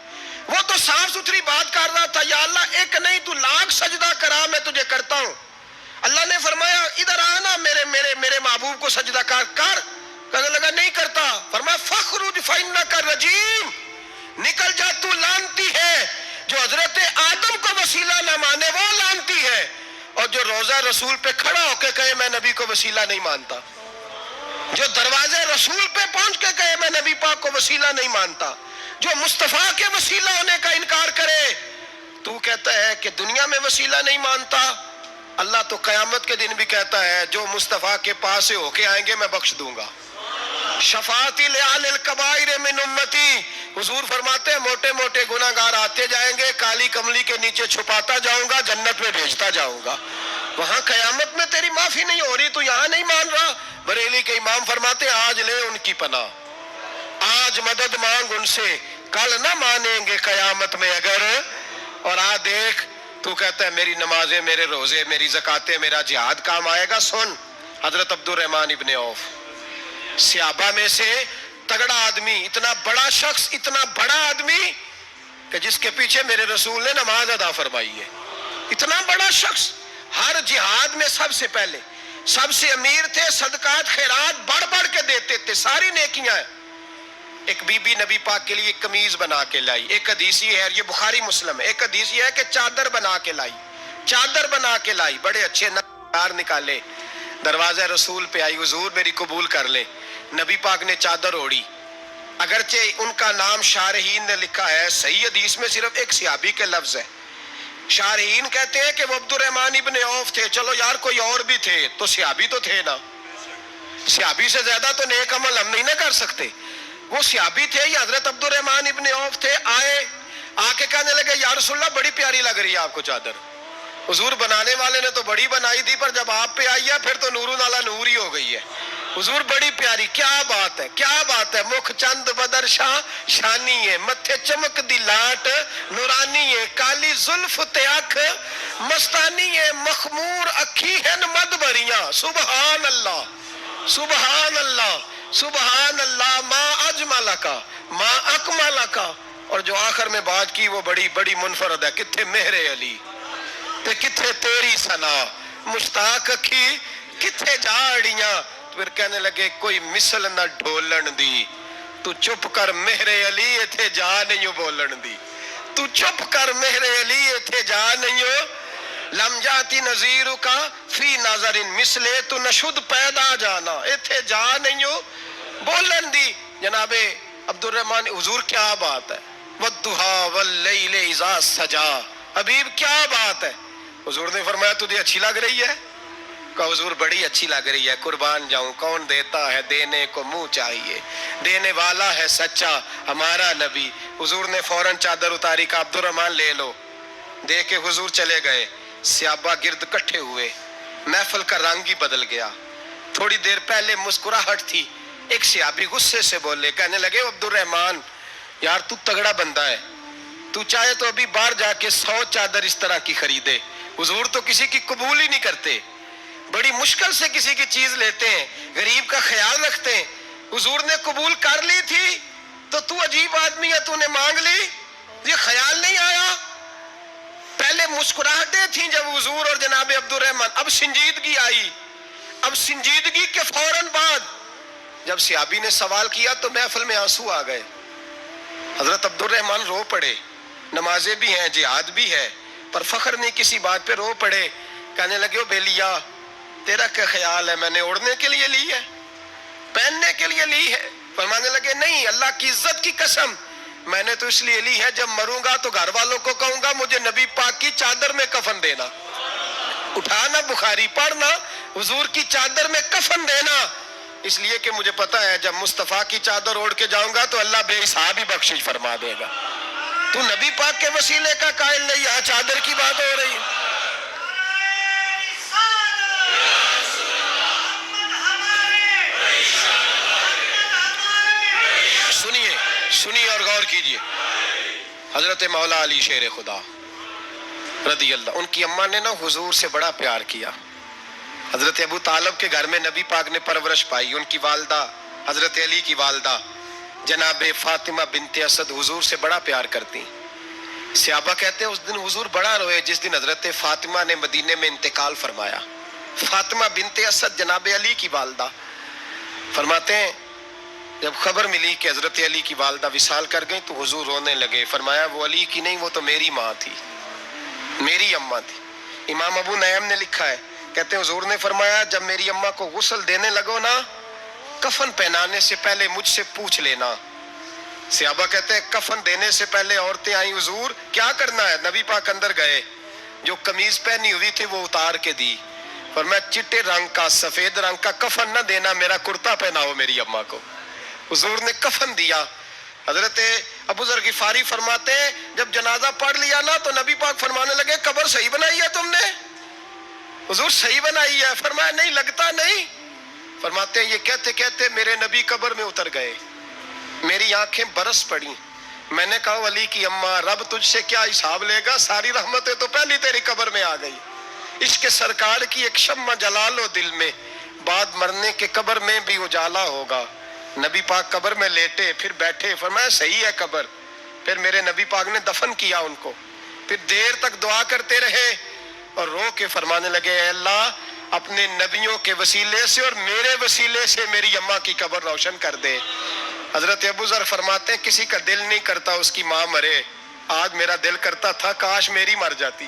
وہ تو صاف ستھری بات کر رہا تھا، یا اللہ ایک نہیں تو لاکھ سجدہ کرا میں تجھے کرتا ہوں۔ اللہ نے فرمایا ادھر آنا، میرے محبوب کو سجدہ کر۔ کہنے لگا نہیں کرتا۔ فرمایا فخرج فإنک رجیم، نکل جا تو لعنتی ہے۔ جو حضرت آدم کو وسیلہ نہ مانے وہ لعنتی ہے، اور جو روضہ رسول پہ کھڑا ہو کے کہے میں نبی کو وسیلہ نہیں مانتا، جو دروازے رسول پہ پہنچ کے کہے میں نبی پاک کو وسیلہ نہیں مانتا، جو مصطفیٰ کے وسیلہ ہونے کا انکار کرے، تو کہتا ہے کہ دنیا میں وسیلہ نہیں مانتا۔ اللہ تو قیامت کے دن بھی کہتا ہے جو مصطفیٰ کے پاس سے ہو کے آئیں گے میں بخش دوں گا۔ شفاعتی لأہل الکبائر من امتی، حضور فرماتے ہیں موٹے موٹے گناہگار آتے جائیں گے، کالی کملی کے نیچے چھپاتا جاؤں گا، جنت میں بھیجتا جاؤں گا۔ وہاں قیامت میں تیری معافی نہیں ہو رہی، تو یہاں نہیں مان رہا۔ بریلی کے امام فرماتے ہیں آج لے ان کی پناہ، آج مدد مانگ ان سے، کل نہ مانیں گے قیامت میں اگر۔ اور دیکھ تو کہتا ہے میری نمازیں، میرے روزے، میری زکاتیں، میرا جہاد کام آئے گا۔ سن، حضرت عبد الرحمن ابن عوف صحابہ میں سے تگڑا آدمی، اتنا بڑا شخص، اتنا بڑا آدمی کہ جس کے پیچھے میرے رسول نے نماز ادا فرمائی ہے، اتنا بڑا شخص، ہر جہاد میں سب سے پہلے، سب سے امیر تھے، صدقات خیرات بڑھ بڑھ کے دیتے تھے، ساری نیکیاں ہیں۔ ایک بی بی نبی پاک کے لیے ایک قمیض بنا کے لائی، ایک حدیث یہ ہے، یہ بخاری مسلم ہے، ایک حدیث یہ ہے کہ چادر بنا کے لائی، چادر بنا کے لائی، بڑے اچھے نقار نکالے، دروازہ رسول پہ آئی، حضور میری قبول کر لیں۔ نبی پاک نے چادر اوڑی، اگرچہ ان کا نام شارحین نے لکھا ہے، صحیح حدیث میں صرف ایک صحابی کے لفظ ہے۔ شارحین کہتے ہیں کہ وہ عبد الرحمن ابن عوف تھے، چلو یار کوئی اور بھی تھے تو صحابی تو تھے نا، صحابی سے زیادہ تو نیک عمل ہم نہیں نہ کر سکتے۔ وہ صحابی تھے، یہ حضرت عبد الرحمن ابن عوف تھے، آئے، آ کے کہنے لگے یا رسول اللہ بڑی پیاری لگ رہی ہے آپ کو چادر۔ حضور بنانے والے نے تو بڑی بنائی تھی، پر جب آپ پہ آئی ہے پھر تو نور نالا نور ہی ہو گئی ہے۔ حضور بڑی پیاری، کیا بات ہے، کیا بات ہے، مکھ چند بدر شاہ شانی ہے، متھے چمک دی لاٹ نورانی ہے، کالی زلف تے اکھ مستانی ہے، مخمور اکھی ہیں مد بھریاں۔ سبحان اللہ، سبحان اللہ، سبحان اللہ، ما اجملکا ما اکملکا۔ اور جو آخر میں بات کی وہ بڑی بڑی منفرد ہے، کتھے مہر علی تے کتھے تیری ثنا، مشتاق اکھی کتھے جاڑیاں۔ پھر کہنے لگے کوئی مثل نہ ڈھولن دی، تو چپ کر مہر علی ایتھے جا نہیں بولن دی، تو چپ کر مہر علی ایتھے جا نہیں ہو۔ لم جاتی نظیر کا فی نظر مثلے، تو نشد پیدا جانا ایتھے جا نہیں ہو بولن دی۔ جناب عبد الرحمن، حضور کیا بات ہے، والضحیٰ واللیل اذا سجا، حبیب کیا بات ہے۔ حضور نے فرمایا تجھے اچھی لگ رہی ہے؟ کہا حضور بڑی اچھی لگ رہی ہے، قربان جاؤں، کون دیتا ہے دینے کو منہ چاہیے، دینے والا ہے سچا ہمارا نبی۔ حضور نے فوراً چادر اتاری، کہا عبد الرحمن لے لو، دے کے حضور چلے گئے۔ صحابہ گرد کٹھے ہوئے، محفل کا رنگ ہی بدل گیا۔ تھوڑی دیر پہلے مسکراہٹ تھی، ایک صحابی غصے سے بولے، کہنے لگے عبد الرحمن یار تو تگڑا بندہ ہے، تو چاہے تو ابھی باہر جا کے 100 چادر اس طرح کی خریدے، حضور تو کسی کی قبول ہی نہیں کرتے، بڑی مشکل سے کسی کی چیز لیتے ہیں، غریب کا خیال رکھتے ہیں۔ حضور نے قبول کر لی تھی تو عجیب آدمی ہے، تو نے مانگ لی، یہ خیال نہیں آیا۔ پہلے مسکراہٹیں تھیں جب حضور اور جناب عبد الرحمن، اب سنجیدگی آئی۔ اب سنجیدگی کے فوراً بعد جب صحابی نے سوال کیا تو محفل میں آنسو آ گئے۔ حضرت عبد الرحمن رو پڑے، نمازیں بھی ہیں، جہاد بھی ہے، پر فخر نہیں کسی بات پہ رو پڑے۔ کہنے لگے او بیلیا تیرا کیا خیال ہے، میں نے اوڑھنے کے لیے لی ہے، پہننے کے لیے لی ہے؟ فرمانے لگے نہیں، اللہ کی عزت کی قسم، میں نے تو اس لیے لی ہے جب مروں گا تو گھر والوں کو کہوں گا مجھے نبی پاک کی چادر میں کفن دینا، اٹھانا بخاری پڑھنا، حضور کی چادر میں کفن دینا، اس لیے کہ مجھے پتا ہے جب مصطفیٰ کی چادر اوڑھ کے جاؤں گا تو اللہ بے حساب ہی بخشش فرما دے گا۔ تو نبی پاک کے وسیلے کا قائل نہیں، یہاں چادر کی بات ہو رہی ہے۔ سنیے اور غور کیجئے، حضرت مولا علی شیر خدا رضی اللہ، ان کی اماں نے نا حضور سے بڑا پیار کیا۔ حضرت ابو طالب کے گھر میں نبی پاک نے پرورش پائی، ان کی والدہ حضرت علی کی والدہ جناب فاطمہ بنت اسد حضور سے بڑا پیار کرتی. صحابہ کہتے ہیں اس دن حضور بڑا روئے جس دن حضرت فاطمہ نے مدینے میں انتقال فرمایا. فاطمہ بنت اسد جناب علی کی والدہ فرماتے ہیں جب خبر ملی کہ حضرت علی کی والدہ وصال کر گئی تو حضور رونے لگے. فرمایا وہ علی کی نہیں، وہ تو میری ماں تھی، میری اماں تھی. امام ابو نعیم نے لکھا ہے، کہتے ہیں حضور نے فرمایا جب میری اماں کو غسل دینے لگو نا، کفن پہنانے سے پہلے مجھ سے پوچھ لینا. صحابہ کہتے ہیں کفن دینے سے پہلے عورتیں آئیں، حضور کیا کرنا ہے؟ نبی پاک اندر گئے، جو قمیض پہنی ہوئی تھی وہ اتار کے دی. فرمایا چٹے رنگ کا سفید رنگ کا کفن نہ دینا، میرا کرتا پہناؤ میری اماں کو. حضور نے کفن دیا. حضرت ابو ذر غفاری فرماتے ہیں جب جنازہ پڑھ لیا نا تو نبی پاک فرمانے لگے قبر صحیح بنائی ہے تم نے؟ حضور صحیح بنائی ہے. فرمایا نہیں لگتا نہیں. فرماتے ہیں یہ کہتے کہتے میرے نبی قبر میں اتر گئے، میری آنکھیں برس پڑی. میں نے کہا علی کی اماں رب تجھ سے کیا حساب لے گا، ساری رحمتیں تو پہلی تیری قبر میں آ گئی. عشق سرکار کی ایک شمع جلا لو دل میں، بعد مرنے کے قبر میں بھی اجالا ہوگا. نبی پاک قبر میں لیٹے پھر بیٹھے. فرمایا صحیح ہے قبر. پھر میرے نبی پاک نے دفن کیا ان کو. پھر دیر تک دعا کرتے رہے اور رو کے فرمانے لگے اے اللہ اپنے نبیوں کے وسیلے سے اور میرے وسیلے سے میری اماں کی قبر روشن کر دے. حضرت ابو ذر فرماتے ہیں کسی کا دل نہیں کرتا اس کی ماں مرے، آج میرا دل کرتا تھا کاش میری مر جاتی،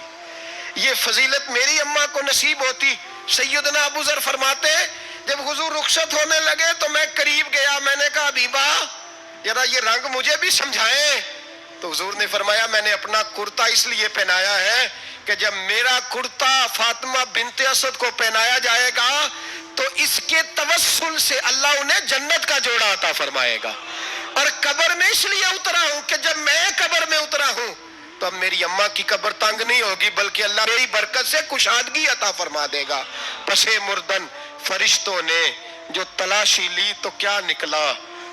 یہ فضیلت میری اماں کو نصیب ہوتی. سیدنا ابو ذر فرماتے ہیں جب حضور رخصت ہونے لگے تو میں قریب گیا، میں نے کہا حبیبہ ذرا یہ رنگ مجھے بھی سمجھائیں. تو حضور نے فرمایا میں نے اپنا کرتا اس لیے پہنایا ہے کہ جب میرا کرتا فاطمہ بنت اسد کو پہنایا جائے گا تو اس کے توسل سے اللہ انہیں جنت کا جوڑا عطا فرمائے گا. اور قبر میں اس لیے اترا ہوں کہ جب میں قبر میں اترا ہوں تو اب میری اماں کی قبر تنگ نہیں ہوگی بلکہ اللہ میری برکت سے کشادگی عطا فرما دے گا. پسے مردن فرشتوں نے جو تلاشی لی تو کیا نکلا،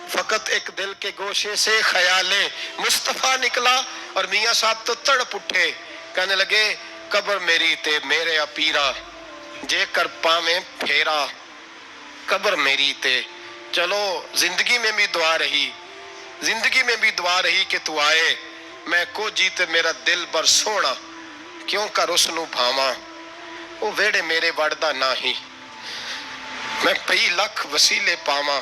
فقط ایک دل کے گوشے سے خیال مصطفیٰ نکلا. اور میاں صاحب تو تڑپ اٹھے، کہنے لگے قبر میری تے میرے اپیرا جے کر پاویں پھیرا، قبر میری تے. چلو زندگی میں بھی دعا رہی، زندگی میں بھی دعا رہی کہ تو آئے، میں کو جیتے میرا دل بر سونا کیوں کر اس نو بھاواں، وہ ویڑے میرے وڑدا نہ ہی میں کئی لاکھ وسیلے پاواں.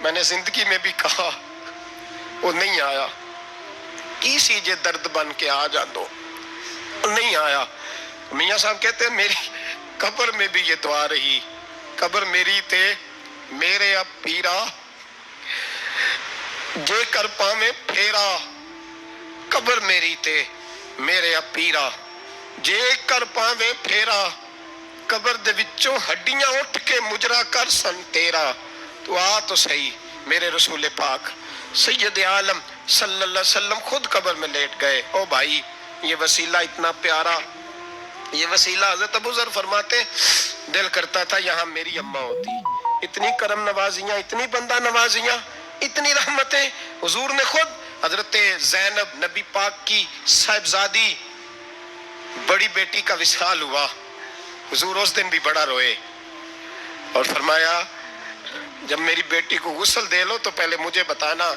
میں نے زندگی میں بھی کہا وہ نہیں آیا، کسی جے درد بن کے آ جا دو، نہیں آیا. میاں صاحب کہتے ہیں میری قبر میں بھی یہ دعا رہی، قبر میری تے میرے اب پیرا جے کر پاویں پھیرا، قبر میری تے میرے اب پیرا جے کر پاویں پھیرا، قبر دے وچوں ہڈیاں اٹھ کے مجرا کر سن تیرا. تو آ تو صحیح. میرے رسول پاک سید عالم صلی اللہ علیہ وسلم خود قبر میں لیٹ گئے. او بھائی یہ وسیلہ اتنا پیارا، یہ وسیلہ حضرت ابو ذر فرماتے دل کرتا تھا یہاں میری اماں ہوتی. اتنی کرم نوازیاں، اتنی بندہ نوازیاں، اتنی رحمتیں. حضور نے خود حضرت زینب نبی پاک کی صاحبزادی بڑی بیٹی کا وصال ہوا، حضور اس دن بھی بڑا روئے اور فرمایا جب میری بیٹی کو غسل دے لو تو پہلے مجھے بتانا،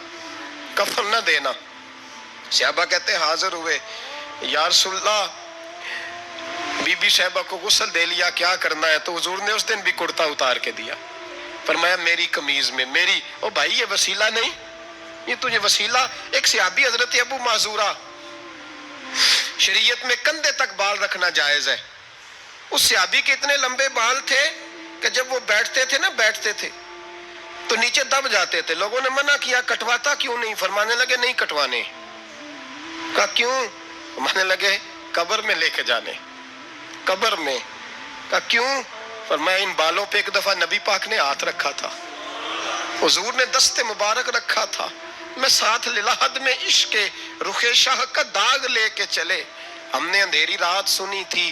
کفن نہ دینا. صحابہ کہتے ہیں حاضر ہوئے، یا رسول اللہ بی بی صاحبہ کو غسل دے لیا کیا کرنا ہے؟ تو حضور نے اس دن بھی کرتا اتار کے دیا. فرمایا میری قمیض میں میری. او بھائی یہ وسیلہ نہیں، یہ تجھے وسیلہ. ایک صحابی حضرت ابو معذورہ، شریعت میں کندھے تک بال رکھنا جائز ہے. اس صحابی کے اتنے لمبے بال تھے کہ جب وہ بیٹھتے تھے تو نیچے دب جاتے تھے. لوگوں نے منع کیا کٹواتا کیوں نہیں؟ فرمانے لگے نہیں کٹوانے. کہا کیوں؟ فرمانے لگے قبر میں لے کے جانے، قبر میں. کہا کیوں؟ فرمایا ان بالوں پہ ایک دفعہ نبی پاک نے ہاتھ رکھا تھا، حضور نے دست مبارک رکھا تھا، میں ساتھ للہد میں عشق رخ شاہ کا داغ لے کے چلے. ہم نے اندھیری رات سنی تھی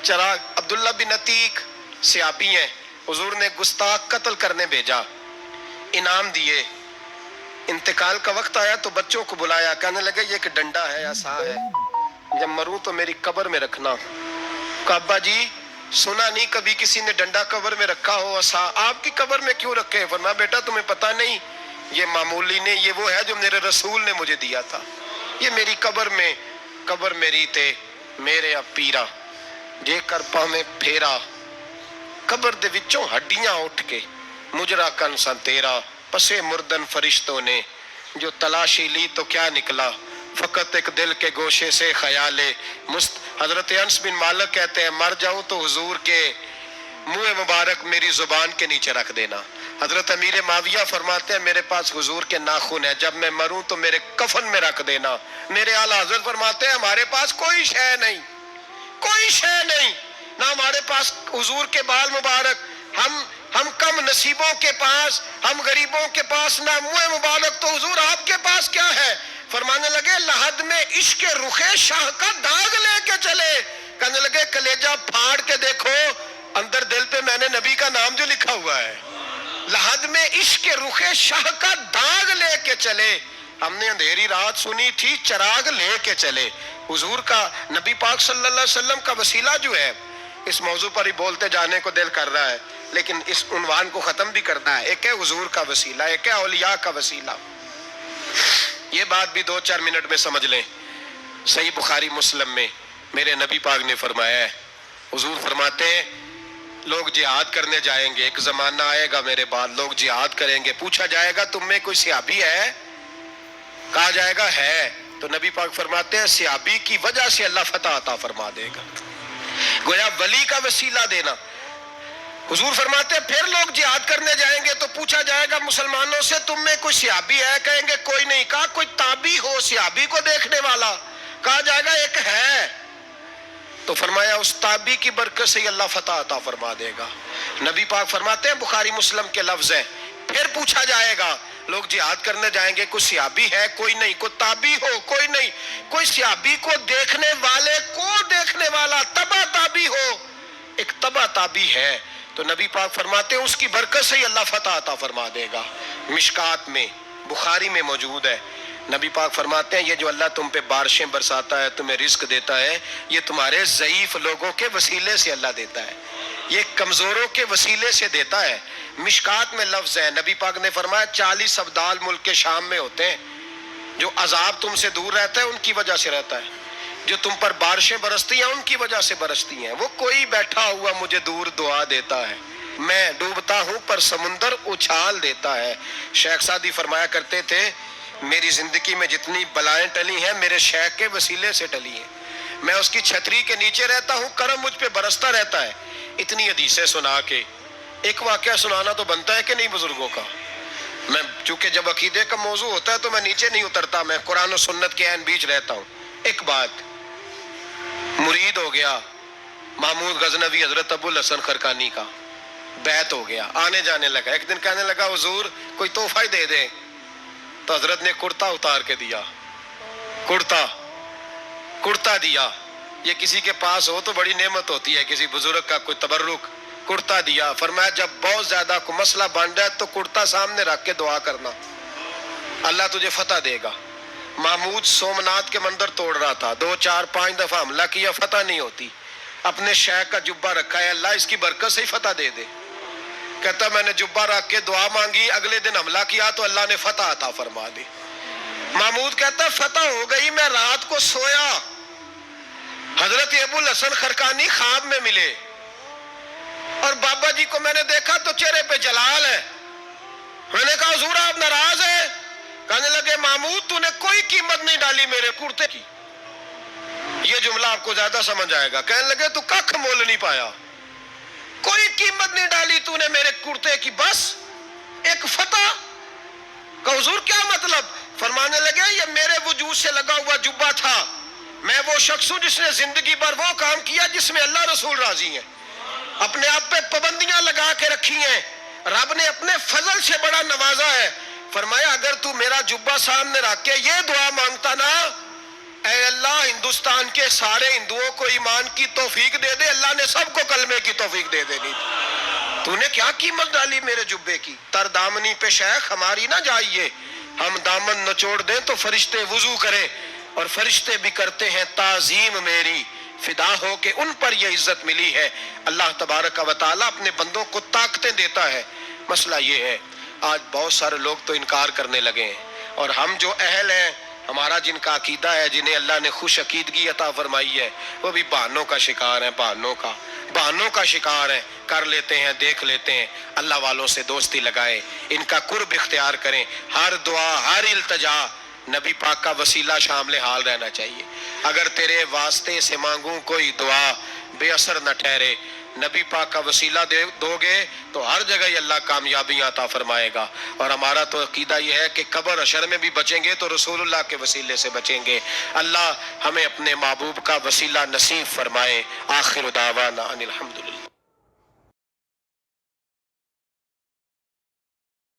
چراغ. عبداللہ بن عتیق صحابی ہیں، حضور نے گستاخ قتل کرنے بھیجا، انعام دیے. انتقال کا وقت آیا تو بچوں کو بلایا، کہنے لگے یہ ایک ڈنڈا ہے عصا ہے، جب مروں تو میری قبر میں رکھنا. کہا ابا جی سنا نہیں کبھی کسی نے ڈنڈا قبر میں رکھا ہو، عصا آپ کی قبر میں کیوں رکھے؟ فرمایا بیٹا تمہیں پتہ نہیں، یہ معمولی نہیں، یہ وہ ہے جو میرے رسول نے مجھے دیا تھا، یہ میری قبر میں، قبر میری تے میرے پیرا جے کر پاویں پھیرا، قبر دے وچوں ہڈیاں اٹھ کے مجرا کن سن تیرا، پسے مردن فرشتوں نے جو تلاشی لی تو کیا نکلا، فقط ایک دل کے گوشے سے خیال حضرت انس بن مالک کہتے ہیں مر جاؤں تو حضور کے منہ مبارک میری زبان کے نیچے رکھ دینا۔ حضرت امیر معاویہ فرماتے ہیں میرے پاس حضور کے ناخن ہے، جب میں مروں تو میرے کفن میں رکھ دینا۔ میرے اعلیٰ حضرت فرماتے ہیں ہمارے پاس کوئی شے نہیں، کوئی شے نہیں، نہ ہمارے پاس حضور کے بال مبارک، ہم کم نصیبوں کے پاس، ہم غریبوں کے پاس نہ منہ مبارک، تو حضور آپ کے پاس کیا ہے؟ فرمانے لگے لحد میں عشق رخ شاہ کا داغ لے کے چلے، کہنے لگے کلیجہ پھاڑ کے دیکھو اندر دل پہ میں نے نبی کا نام جو لکھا ہوا ہے، لحد میں عشق رخ شاہ کا داغ لے کے چلے، ہم نے اندھیری رات سنی تھی چراغ لے کے چلے۔ حضور کا، نبی پاک صلی اللہ علیہ وسلم کا وسیلہ جو ہے، اس موضوع پر ہی بولتے جانے کو دل کر رہا ہے لیکن اس عنوان کو ختم بھی کرنا ہے۔ ایک ہے حضور کا وسیلہ، ایک ہے اولیاء کا وسیلہ۔ یہ بات بھی 2-4 منٹ میں سمجھ لیں۔ صحیح بخاری مسلم میں میرے نبی پاک نے فرمایا ہے، حضور فرماتے ہیں لوگ جہاد کرنے جائیں گے، ایک زمانہ آئے گا میرے بعد لوگ جہاد کریں گے، پوچھا جائے گا تم میں کوئی صحابی ہے؟ کہا جائے گا ہے، تو نبی پاک فرماتے ہیں صحابی کی وجہ سے اللہ فتح عطا فرما دے گا۔ گویا ولی کا وسیلہ دینا۔ حضور فرماتے ہیں پھر لوگ جہاد کرنے جائیں گے تو پوچھا جائے گا مسلمانوں سے تم میں کوئی صحابی ہے؟ کہیں گے کوئی نہیں۔ کہا کوئی تابعی ہو صحابی کو دیکھنے والا؟ کہا جائے گا ایک ہے، تو فرمایا اس تابعی کی برکت سے اللہ فتح عطا فرما دے گا۔ نبی پاک فرماتے ہیں بخاری مسلم کے لفظ ہے، پھر پوچھا جائے گا لوگ جہاد کرنے جائیں گے کوئی صحابی ہے؟ کوئی نہیں۔ کوئی تابعی ہو؟ کوئی نہیں۔ کوئی صحابی کو دیکھنے والے کو دیکھنے والا تبع تابعی ہو؟ ایک تبع تابعی ہے، تو نبی پاک فرماتے ہیں اس کی برکت سے ہی اللہ فتح عطا فرما دے گا۔ مشکات میں، بخاری میں موجود ہے، نبی پاک فرماتے ہیں یہ جو اللہ تم پہ بارشیں برساتا ہے، تمہیں رزق دیتا ہے، یہ تمہارے ضعیف لوگوں کے وسیلے سے اللہ دیتا ہے، یہ کمزوروں کے وسیلے سے دیتا ہے۔ مشکات میں لفظ ہے، نبی پاک نے فرمایا 40 ابدال ملک کے شام میں ہوتے ہیں، جو عذاب تم سے دور رہتا ہے ان کی وجہ سے رہتا ہے، جو تم پر بارشیں برستی ہیں ان کی وجہ سے برستی ہیں۔ وہ کوئی بیٹھا ہوا مجھے دور دعا دیتا ہے، میں ڈوبتا ہوں پر سمندر اچھال دیتا ہے۔ شیخ سعدی فرمایا کرتے تھے میری زندگی میں جتنی بلائیں ٹلی ہیں میرے شیخ کے وسیلے سے ٹلی ہیں، میں اس کی چھتری کے نیچے رہتا ہوں، کرم مجھ پہ برستا رہتا ہے۔ اتنی حدیثیں سنا کے ایک واقعہ سنانا تو بنتا ہے کہ نہیں بزرگوں کا؟ میں چونکہ جب عقیدے کا موضوع ہوتا ہے تو میں نیچے نہیں اترتا، میں قرآن و سنت کے عین بیچ رہتا ہوں۔ ایک بات، مرید ہو گیا محمود غزنوی حضرت ابو الحسن خرقانی کا، بیعت ہو گیا، آنے جانے لگا۔ ایک دن کہنے لگا حضور کوئی تحفہ ہی دے دیں، تو حضرت نے کرتا اتار کے دیا، کرتا دیا۔ یہ کسی کے پاس ہو تو بڑی نعمت ہوتی ہے، کسی بزرگ کا کوئی تبرک، کرتا دیا۔ فرمایا جب بہت زیادہ کوئی مسئلہ بن جائے تو کرتا سامنے رکھ کے دعا کرنا، اللہ تجھے فتح دے گا۔ محمود سومناتھ کے مندر توڑ رہا تھا، 2 4 5 دفعہ حملہ کیا، فتح نہیں ہوتی، اپنے شیخ کا جبہ رکھا ہے، اللہ اس کی برکت سے ہی فتح دے دے۔ کہتا میں نے جبہ رکھ کے دعا مانگی، اگلے دن حملہ کیا تو اللہ نے فتح عطا فرما دی۔ محمود کہتا فتح ہو گئی، میں رات کو سویا، حضرت ابو الحسن خرقانی خواب میں ملے اور بابا جی کو میں نے دیکھا تو چہرے پہ جلال ہے۔ میں نے کہا حضور آپ ناراض ہیں؟ کہنے لگے محمود تو نے کوئی قیمت نہیں ڈالی میرے کرتے کی۔ یہ جملہ آپ کو زیادہ سمجھ آئے گا۔ کہنے لگے تو ککھ مول نہیں پایا، کوئی قیمت نہیں ڈالی تو نے میرے کرتے کی، بس ایک فتح۔ کہ حضور کیا مطلب؟ فرمانے لگے یہ میرے وجود سے لگا ہوا جبہ تھا، میں وہ شخص ہوں جس نے زندگی بھر وہ کام کیا جس میں اللہ رسول راضی ہیں، اپنے آپ پہ پابندیاں لگا کے رکھی ہیں، رب نے اپنے فضل سے بڑا نوازا ہے۔ فرمایا اگر تو میرا جبہ سامنے رکھ کے یہ دعا مانگتا نا، اے اللہ ہندوستان کے سارے ہندوؤں کو ایمان کی توفیق دے دے، اللہ نے سب کو کلمے کی توفیق دے دینی تھی۔ تو نے کیا قیمت ڈالی میرے جبے کی؟ تر دامنی پہ شیخ ہماری نہ جائیے، ہم دامن نچوڑ دیں تو فرشتے وضو کریں، اور فرشتے بھی کرتے ہیں تعظیم میری، فدا ہو کہ ان پر یہ عزت ملی ہے۔ اللہ تبارک و تعالیٰ اپنے بندوں کو طاقتیں دیتا ہے۔ مسئلہ یہ ہے آج بہت سارے لوگ تو انکار کرنے لگے ہیں، اور ہم جو اہل ہیں، ہمارا جن کا عقیدہ ہے، جنہیں اللہ نے خوش عقیدگی عطا فرمائی ہے، وہ بھی بہانوں کا شکار ہیں، بہانوں کا شکار ہیں، کر لیتے ہیں، دیکھ لیتے ہیں۔ اللہ والوں سے دوستی لگائیں، ان کا قرب اختیار کریں، ہر دعا ہر التجا نبی پاک کا وسیلہ شامل حال رہنا چاہیے۔ اگر تیرے واسطے سے مانگوں کوئی دعا بے اثر نہ ٹھہرے، نبی پاک کا وسیلہ دو گے تو ہر جگہ ہی اللہ کامیابیاں عطا فرمائے گا۔ اور ہمارا تو عقیدہ یہ ہے کہ قبر حشر میں بھی بچیں گے تو رسول اللہ کے وسیلے سے بچیں گے۔ اللہ ہمیں اپنے محبوب کا وسیلہ نصیب فرمائے۔ آخر دعوانا ان الحمدللہ۔